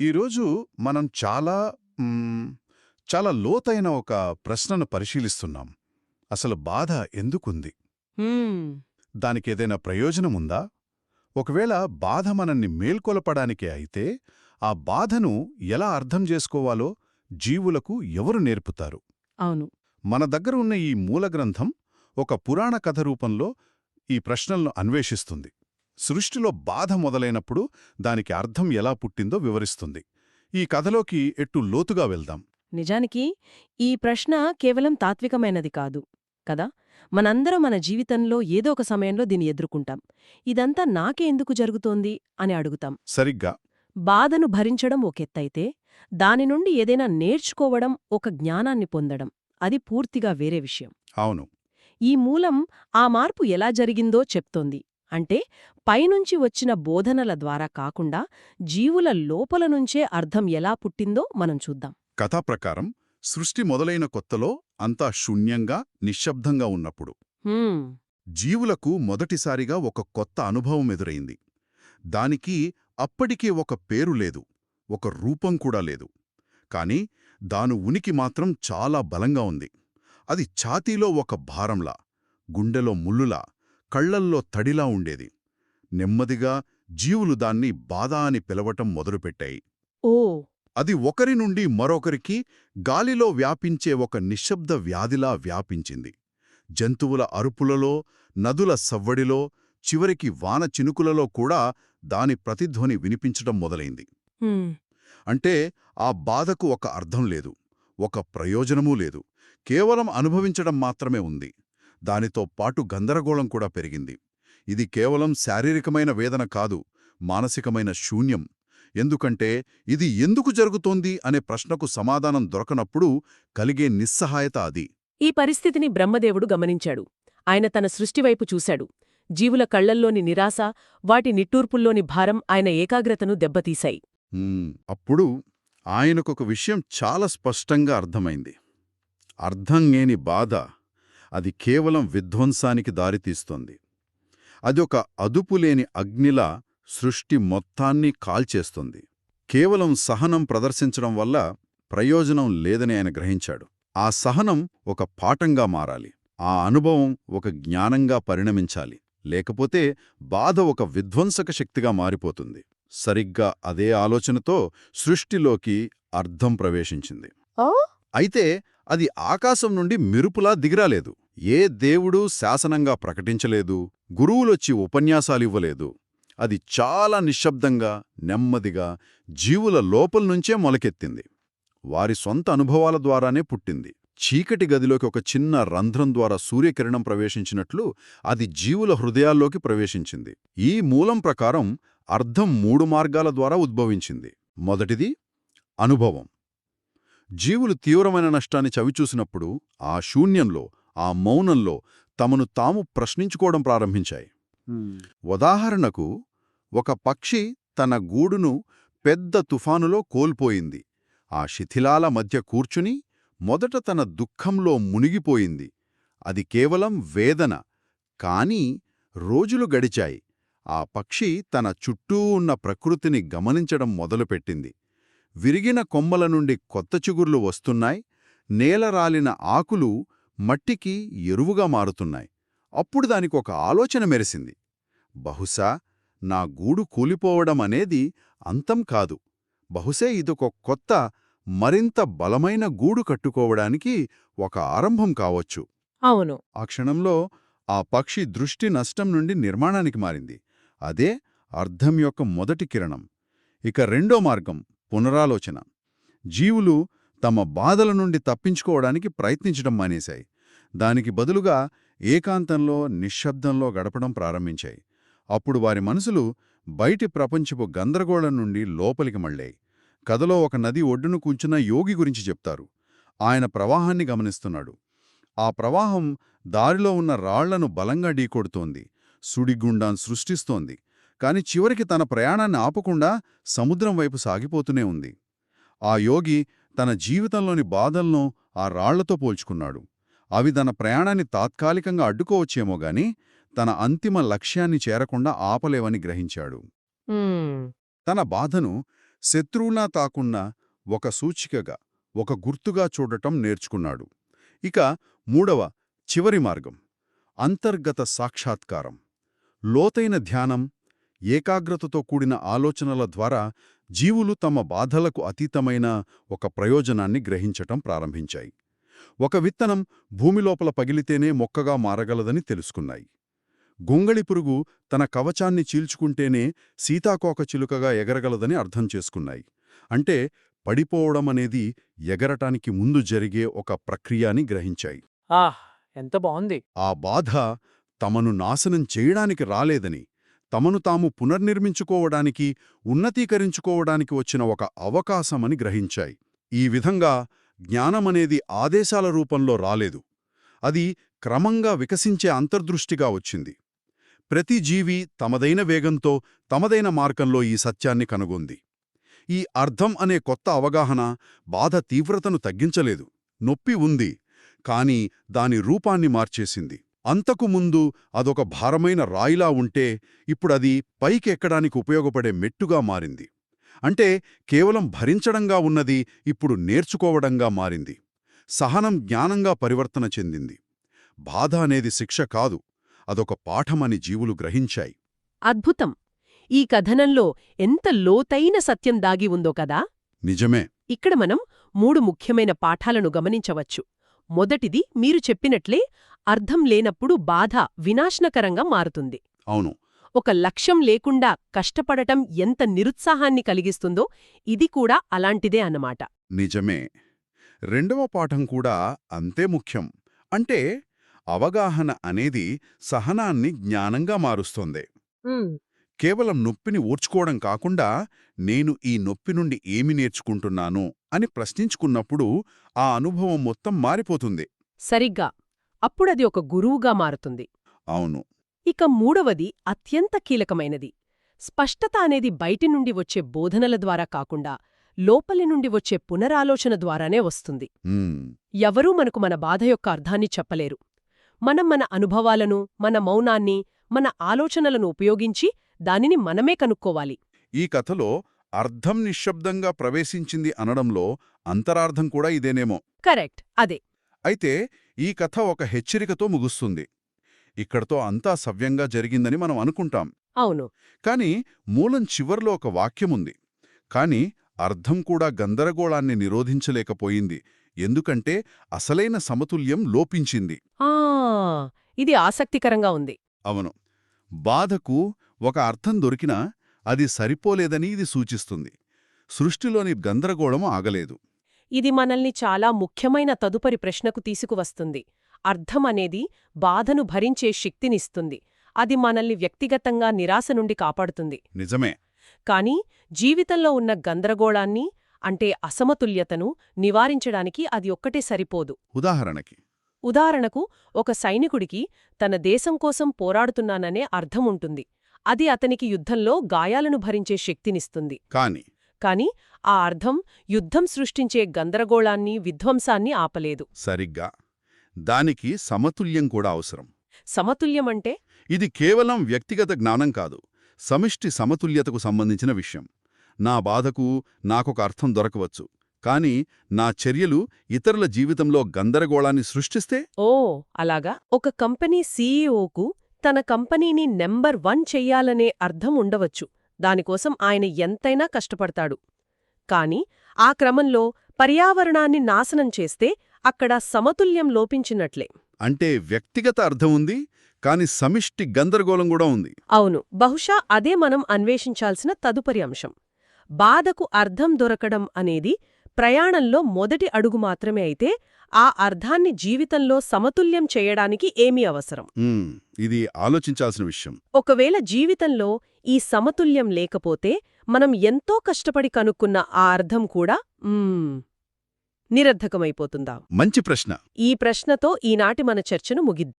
ఈరోజు మనం మ్, చాలా లోతైన ఒక ప్రశ్నను పరిశీలిస్తున్నాం. అసలు బాధ ఎందుకుంది? హ్మ్. దానికేదైనా ప్రయోజనముందా? ఒకవేళ బాధ మనల్ని మేల్కొలపడానికే అయితే, ఆ బాధను ఎలా అర్థం చేసుకోవాలో జీవులకు ఎవరు నేర్పుతారు? అవును. మన దగ్గర ఉన్న ఈ మూలగ్రంథం ఒక పురాణ కథ రూపంలో ఈ ప్రశ్నలను అన్వేషిస్తుంది. సృష్టిలో బాధ మొదలైనప్పుడు దానికి అర్థం ఎలా పుట్టిందో వివరిస్తుంది. ఈ కథలోకి ఎట్టు లోతుగా వెళ్దాం. నిజానికి ఈ ప్రశ్న కేవలం తాత్వికమైనది కాదు. కదా! మనందరం మన జీవితంలో ఏదో ఒక సమయంలో దీన్ని ఎదుర్కొంటాం. ఇదంతా నాకే ఎందుకు జరుగుతోంది అని అడుగుతాం. సరిగ్గా. బాధను భరించడం ఒకెత్తైతే, దాని నుండి ఏదైనా నేర్చుకోవడం, ఒక జ్ఞానాన్ని పొందడం అది పూర్తిగా వేరే విషయం. అవును. ఈ మూలం ఆ మార్పు ఎలా జరిగిందో చెప్తోంది. అంటే పైనుంచి వచ్చిన బోధనల ద్వారా కాకుండా జీవుల లోపల నుంచే అర్థం ఎలా పుట్టిందో మనం చూద్దాం. కథా ప్రకారం సృష్టి మొదలైన కొత్తలో అంతా శూన్యంగా నిశ్శబ్దంగా ఉన్నప్పుడు హ్మ్. జీవులకు మొదటిసారిగా ఒక కొత్త అనుభవం ఎదురైంది. దానికి అప్పటికే ఒక పేరు లేదు, ఒక రూపం కూడా లేదు. కాని దాని ఉనికి మాత్రం చాలా బలంగా ఉంది. అది ఛాతీలో ఒక భారంలా, గుండెలో ముల్లులా, కళ్లల్లో తడిలా ఉండేది. నెమ్మదిగా జీవులు దాన్ని బాధ అని పిలవటం మొదలుపెట్టాయి. ఓ. అది ఒకరి నుండి మరొకరికి గాలిలో వ్యాపించే ఒక నిశ్శబ్ద వ్యాధిలా వ్యాపించింది. జంతువుల అరుపులలో, నదుల సవ్వడిలో, చివరికి వాన చినుకులలో కూడా దాని ప్రతిధ్వని వినిపించటం మొదలైంది. హ్మ్. అంటే ఆ బాధకు ఒక అర్థం లేదు, ఒక ప్రయోజనమూ లేదు, కేవలం అనుభవించడం మాత్రమే ఉంది. దానితో పాటు గందరగోళం కూడా పెరిగింది. ఇది కేవలం శారీరకమైన వేదన కాదు, మానసికమైన శూన్యం. ఎందుకంటే ఇది ఎందుకు జరుగుతోంది అనే ప్రశ్నకు సమాధానం దొరకనప్పుడు కలిగే నిస్సహాయత అది. ఈ పరిస్థితిని బ్రహ్మదేవుడు గమనించాడు. ఆయన తన సృష్టివైపు చూశాడు. జీవుల కళ్లల్లోని నిరాశ, వాటి నిట్టూర్పుల్లోని భారం ఆయన ఏకాగ్రతను దెబ్బతీశాయి. అప్పుడు ఆయనకొక విషయం చాలా స్పష్టంగా అర్థమైంది. అర్థం లేని బాధ అది కేవలం విధ్వంసానికి దారితీస్తోంది. అదొక అదుపులేని అగ్నిలా సృష్టి మొత్తాన్ని కాల్చేస్తుంది. కేవలం సహనం ప్రదర్శించడం వల్ల ప్రయోజనం లేదని ఆయన గ్రహించాడు. ఆ సహనం ఒక పాఠంగా మారాలి. ఆ అనుభవం ఒక జ్ఞానంగా పరిణమించాలి. లేకపోతే బాధ ఒక విధ్వంసక శక్తిగా మారిపోతుంది. సరిగ్గా అదే ఆలోచనతో సృష్టిలోకి అర్థం ప్రవేశించింది. అయితే అది ఆకాశం నుండి మెరుపులా దిగిరాలేదు. ఏ దేవుడూ శాసనంగా ప్రకటించలేదు, గురువులొచ్చి ఉపన్యాసాలివ్వలేదు. అది చాలా నిశ్శబ్దంగా, నెమ్మదిగా జీవుల లోపల్నుంచే మొలకెత్తింది. వారి సొంత అనుభవాల ద్వారానే పుట్టింది. చీకటి గదిలోకి ఒక చిన్న రంధ్రం ద్వారా సూర్యకిరణం ప్రవేశించినట్లు అది జీవుల హృదయాల్లోకి ప్రవేశించింది. ఈ మూలం ప్రకారం అర్థం 3 మార్గాల ద్వారా ఉద్భవించింది. మొదటిది అనుభవం. జీవులు తీవ్రమైన నష్టాన్ని చవిచూసినప్పుడు ఆ శూన్యంలో, ఆ మౌనంలో తమను తాము ప్రశ్నించుకోవడం ప్రారంభించాయి. ఉదాహరణకు, ఒక పక్షి తన గూడును పెద్ద తుఫానులో కోల్పోయింది. ఆ శిథిలాల మధ్య కూర్చుని మొదట తన దుఃఖంలో మునిగిపోయింది. అది కేవలం వేదన. కానీ రోజులు గడిచాయి. ఆ పక్షి తన చుట్టూ ఉన్న ప్రకృతిని గమనించడం మొదలుపెట్టింది. విరిగిన కొమ్మల నుండి కొత్త చిగుర్లు వస్తున్నాయి. నేలరాలిన ఆకులు మట్టికి ఎరువుగా మారుతున్నాయి. అప్పుడు దానికొక ఆలోచన మెరిసింది. బహుశా నా గూడు కూలిపోవడం అనేది అంతం కాదు. బహుశా ఇదొక కొత్త, మరింత బలమైన గూడు కట్టుకోవడానికి ఒక ఆరంభం కావచ్చు. అవును. ఆ క్షణంలో ఆ పక్షి దృష్టి నష్టం నుండి నిర్మాణానికి మారింది. అదే అర్థం యొక్క మొదటి కిరణం. ఇక రెండో మార్గం పునరాలోచన. జీవులు తమ బాధల నుండి తప్పించుకోవడానికి ప్రయత్నించడం మానేశాయి. దానికి బదులుగా ఏకాంతంలో, నిశ్శబ్దంలో గడపడం ప్రారంభించాయి. అప్పుడు వారి మనసులు బయటి ప్రపంచపు గందరగోళం నుండి లోపలికి మళ్ళాయి. కథలో ఒక నది ఒడ్డును కూర్చున్న యోగి గురించి చెప్తారు. ఆయన ప్రవాహాన్ని గమనిస్తున్నాడు. ఆ ప్రవాహం దారిలో ఉన్న రాళ్లను బలంగా ఢీకొడుతోంది, సుడిగుండాన్ని సృష్టిస్తోంది. కాని చివరికి తన ప్రయాణాన్ని ఆపకుండా సముద్రం వైపు సాగిపోతూనే ఉంది. ఆ యోగి తన జీవితంలోని బాధలను ఆ రాళ్లతో పోల్చుకున్నాడు. అవి తన ప్రయాణాన్ని తాత్కాలికంగా అడ్డుకోవచ్చేమో గాని తన అంతిమ లక్ష్యాన్ని చేరకుండా ఆపలేవని గ్రహించాడు. హ్మ్. తన బాధను శత్రువులా తాకున్నా ఒక సూచికగా, ఒక గుర్తుగా చూడటం నేర్చుకున్నాడు. ఇక మూడవ, చివరి మార్గం అంతర్గత సాక్షాత్కారం. లోతైన ధ్యానం, ఏకాగ్రతతో కూడిన ఆలోచనల ద్వారా జీవులు తమ బాధలకు అతీతమైన ఒక ప్రయోజనాన్ని గ్రహించటం ప్రారంభించాయి. ఒక విత్తనం భూమిలోపల పగిలితేనే మొక్కగా మారగలదని తెలుసుకున్నాయి. గొంగళి పురుగు తన కవచాన్ని చీల్చుకుంటేనే సీతాకోకచిలుకగా ఎగరగలదని అర్థం చేసుకున్నాయి. అంటే పడిపోవడమనేది ఎగరటానికి ముందు జరిగే ఒక ప్రక్రియ అని గ్రహించాయి. ఆహ్! ఎంత బావుంది. ఆ బాధ తమను నాశనం చేయడానికి రాలేదని, తమను తాము పునర్నిర్మించుకోవడానికి, ఉన్నతీకరించుకోవడానికి వచ్చిన ఒక అవకాశమని గ్రహించాయి. ఈ విధంగా జ్ఞానమనేది ఆదేశాల రూపంలో రాలేదు. అది క్రమంగా వికసించే అంతర్దృష్టిగా వచ్చింది. ప్రతి జీవి తమదైన వేగంతో, తమదైన మార్గంలో ఈ సత్యాన్ని కనుగొంది. ఈ అర్థం అనే కొత్త అవగాహన బాధ తీవ్రతను తగ్గించలేదు. నొప్పి ఉంది, కానీ దాని రూపాన్ని మార్చేసింది. అంతకు ముందు అదొక భారమైన రాయిలా ఉంటే ఇప్పుడది పైకెక్కడానికి ఉపయోగపడే మెట్టుగా మారింది. అంటే కేవలం భరించడంగా ఉన్నది ఇప్పుడు నేర్చుకోవడంగా మారింది. సహనం జ్ఞానంగా పరివర్తన చెందింది. బాధ అనేది శిక్ష కాదు, అదొక పాఠమని జీవులు గ్రహించాయి. అద్భుతం! ఈ కథనంలో ఎంత లోతైన సత్యం దాగి ఉందో కదా. నిజమే. ఇక్కడ మనం 3 ముఖ్యమైన పాఠాలను గమనించవచ్చు. మొదటిది, మీరు చెప్పినట్లే అర్థం లేనప్పుడు బాధ వినాశనకరంగా మారుతుంది. అవును. ఒక లక్ష్యం లేకుండా కష్టపడటం ఎంత నిరుత్సాహాన్ని కలిగిస్తుందో ఇది కూడా అలాంటిదే అన్నమాట. నిజమే. రెండవ పాఠం కూడా అంతే ముఖ్యం. అంటే అవగాహన అనేది సహనాన్ని జ్ఞానంగా మారుస్తోంది. కేవలం నొప్పిని ఓర్చుకోవడం కాకుండా, నేను ఈ నొప్పి నుండి ఏమి నేర్చుకుంటున్నాను అని ప్రశ్నించుకున్నప్పుడు ఆ అనుభవం మొత్తం మారిపోతుంది. సరిగ్గా. అప్పుడది ఒక గురువుగా మారుతుంది. అవును. ఇక మూడవది అత్యంత కీలకమైనది. స్పష్టత అనేది బయటి నుండి వచ్చే బోధనల ద్వారా కాకుండా, లోపలి నుండి వచ్చే పునరాలోచన ద్వారానే వస్తుంది. ఉమ్, ఎవరూ మనకు మన బాధ యొక్క అర్థాన్ని చెప్పలేరు. మనం మన అనుభవాలను, మన మౌనాన్ని, మన ఆలోచనలను ఉపయోగించి దానిని మనమే కనుక్కోవాలి. ఈ కథలో అర్థం నిశ్శబ్దంగా ప్రవేశించింది అనడంలో అంతరార్థం కూడా ఇదేనేమో. కరెక్ట్, అదే. అయితే ఈ కథ ఒక హెచ్చరికతో ముగుస్తుంది. ఇక్కడతో అంతా సవ్యంగా జరిగిందని మనం అనుకుంటాం. అవును. కాని మూలం చివర్లో ఒక వాక్యముంది. కాని అర్థం కూడా గందరగోళాన్ని నిరోధించలేకపోయింది. ఎందుకంటే అసలైన సమతుల్యం లోపించింది. ఆ ఇది ఆసక్తికరంగా ఉంది. అవును. బాధకు ఒక అర్థం దొరికినా అది సరిపోలేదని ఇది సూచిస్తుంది. సృష్టిలోని గందరగోళం ఆగలేదు. ఇది మనల్ని చాలా ముఖ్యమైన తదుపరి ప్రశ్నకు తీసుకువస్తుంది. అర్థం అనేది బాధను భరించే శక్తినిస్తుంది. అది మనల్ని వ్యక్తిగతంగా నిరాశ నుండి కాపాడుతుంది. నిజమే. కానీ జీవితంలో ఉన్న గందరగోళాన్ని, అంటే అసమతుల్యతను నివారించడానికి అది ఒక్కటే సరిపోదు. ఉదాహరణకు ఒక సైనికుడికి తన దేశం కోసం పోరాడుతున్నాననే అర్థం ఉంటుంది. అది అతనికి యుద్ధంలో గాయాలను భరించే శక్తినిస్తుంది. కాని ఆ అర్థం యుద్ధం సృష్టించే గందరగోళాన్ని, విధ్వంసాన్ని ఆపలేదు. సరిగ్గా. దానికి సమతుల్యం కూడా అవసరం. సమతుల్యమంటే? ఇది కేవలం వ్యక్తిగత జ్ఞానం కాదు, సమిష్టి సమతుల్యతకు సంబంధించిన విషయం. నా బాధకు నాకొక అర్థం దొరకవచ్చు, కాని నా చర్యలు ఇతరుల జీవితంలో గందరగోళాన్ని సృష్టిస్తే? అలాగా. ఒక కంపెనీ సీఈఓకు తన కంపెనీని నెంబర్ 1 చెయ్యాలనే అర్థం ఉండవచ్చు. దానికోసం ఆయన ఎంతైనా కష్టపడతాడు. కాని ఆ క్రమంలో పర్యావరణాన్ని నాశనం చేస్తే అక్కడ సమతుల్యం లోపించినట్లే. అంటే వ్యక్తిగత అర్థం ఉంది, కాని సమిష్టి గందరగోళం కూడా ఉంది. అవును. బహుశా అదే మనం అన్వేషించాల్సిన తదుపరి అంశం. బాధకు అర్థం దొరకడం అనేది ప్రయాణంలో మొదటి అడుగు మాత్రమే అయితే, ఆ అర్థాన్ని జీవితంలో సమతుల్యం చేయడానికి ఏమీ అవసరం? ఇది ఆలోచించాల్సిన విషయం. ఒకవేళ జీవితంలో ఈ సమతుల్యం లేకపోతే, మనం ఎంతో కష్టపడి కనుక్కున్న ఆ అర్థం కూడా నిరర్థకమైపోతుందా? మంచి ప్రశ్న. ఈ ప్రశ్నతో ఈనాటి మన చర్చను ముగిద్దాం.